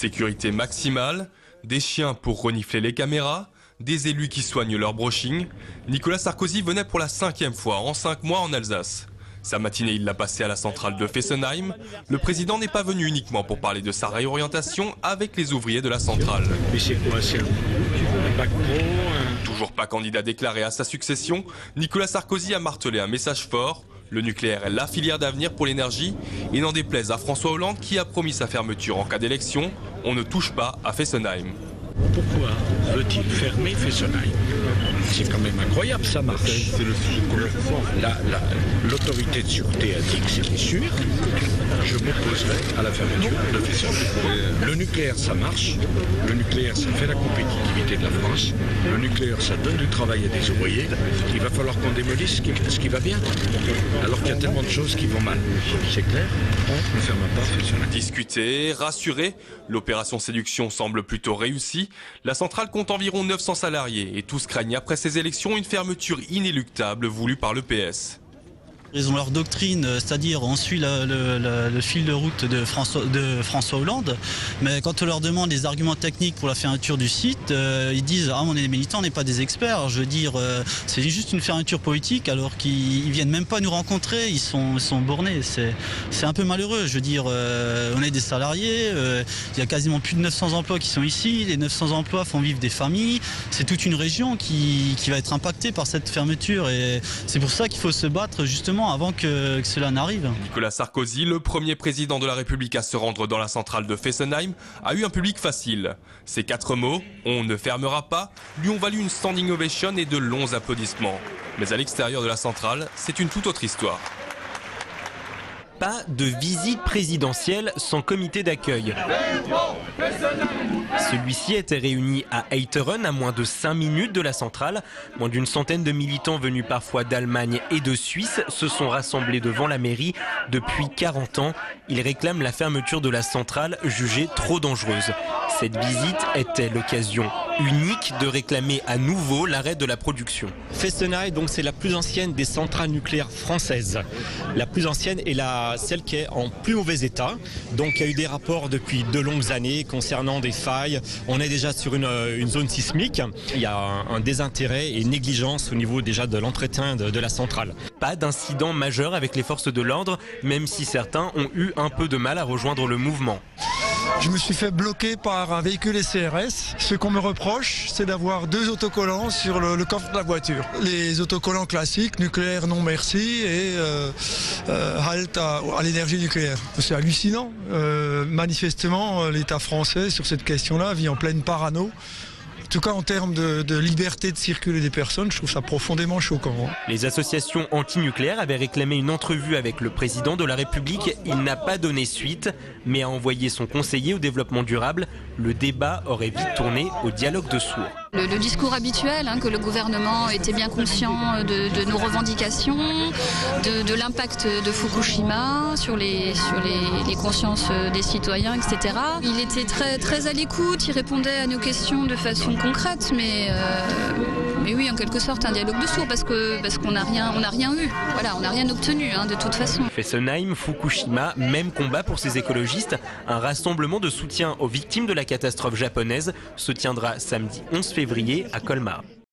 Sécurité maximale, des chiens pour renifler les caméras, des élus qui soignent leur brushing. Nicolas Sarkozy venait pour la 5e fois en 5 mois en Alsace. Sa matinée, il l'a passée à la centrale de Fessenheim. Le président n'est pas venu uniquement pour parler de sa réorientation avec les ouvriers de la centrale. Mais c'est quoi, c'est un bac pro Toujours pas candidat déclaré à sa succession, Nicolas Sarkozy a martelé un message fort. Le nucléaire est la filière d'avenir pour l'énergie. Et n'en déplaise à François Hollande qui a promis sa fermeture en cas d'élection, on ne touche pas à Fessenheim. Pourquoi veut-il fermer Fessenheim? C'est quand même incroyable, ça marche. C'est le sujet de conversation. L'autorité de sûreté a dit que c'était sûr. Je m'opposerai à la fermeture de Fessenheim. Le nucléaire, ça marche. Le nucléaire, ça fait la compétitivité de la France. Le nucléaire, ça donne du travail à des ouvriers. Il va falloir qu'on démolisse ce qui va bien. Alors qu'il y a tellement de choses qui vont mal. C'est clair, on ne ferme pas Fessenheim. Discuté, rassuré, l'opération séduction semble plutôt réussie. La centrale compte environ 900 salariés et tous craignent après ces élections une fermeture inéluctable voulue par le PS. Ils ont leur doctrine, c'est-à-dire on suit le fil de route de François Hollande, mais quand on leur demande des arguments techniques pour la fermeture du site, ils disent « Ah, on est des militants, on n'est pas des experts ». Je veux dire, c'est juste une fermeture politique alors qu'ils viennent même pas nous rencontrer, ils sont bornés. C'est un peu malheureux, je veux dire, on est des salariés, il y a quasiment plus de 900 emplois qui sont ici, les 900 emplois font vivre des familles, c'est toute une région qui va être impactée par cette fermeture et c'est pour ça qu'il faut se battre justement avant que cela n'arrive. Nicolas Sarkozy, le premier président de la République à se rendre dans la centrale de Fessenheim, a eu un public facile. Ces 4 mots, on ne fermera pas, lui ont valu une standing ovation et de longs applaudissements. Mais à l'extérieur de la centrale, c'est une toute autre histoire. Pas de visite présidentielle sans comité d'accueil. Celui-ci était réuni à Eiteren, à moins de 5 minutes de la centrale. Moins d'une centaine de militants venus parfois d'Allemagne et de Suisse se sont rassemblés devant la mairie depuis 40 ans. Ils réclament la fermeture de la centrale jugée trop dangereuse. Cette visite était l'occasion unique de réclamer à nouveau l'arrêt de la production. Fessenheim, donc c'est la plus ancienne des centrales nucléaires françaises. La plus ancienne est celle qui est en plus mauvais état. Donc il y a eu des rapports depuis de longues années concernant des failles. On est déjà sur une zone sismique. Il y a un désintérêt et une négligence au niveau déjà de l'entretien de la centrale. Pas d'incident majeur avec les forces de l'ordre, même si certains ont eu un peu de mal à rejoindre le mouvement. Je me suis fait bloquer par un véhicule SCRS. Ce qu'on me reproche, c'est d'avoir 2 autocollants sur le coffre de la voiture. Les autocollants classiques, nucléaire non merci et halte à l'énergie nucléaire. C'est hallucinant. Manifestement, l'État français, sur cette question-là, vit en pleine parano. En tout cas, en termes de liberté de circuler des personnes, je trouve ça profondément choquant. Les associations anti-nucléaires avaient réclamé une entrevue avec le président de la République. Il n'a pas donné suite, mais a envoyé son conseiller au développement durable. Le débat aurait vite tourné au dialogue de sourds. Le discours habituel, que le gouvernement était bien conscient de nos revendications, de l'impact de Fukushima sur les consciences des citoyens, etc. Il était très à l'écoute, il répondait à nos questions de façon concrète, mais oui, en quelque sorte, un dialogue de sourds, parce qu'on n'a rien eu. Voilà, on n'a rien obtenu, de toute façon. Fessenheim, Fukushima, même combat pour ces écologistes. Un rassemblement de soutien aux victimes de la catastrophe japonaise se tiendra samedi 11 février à Colmar.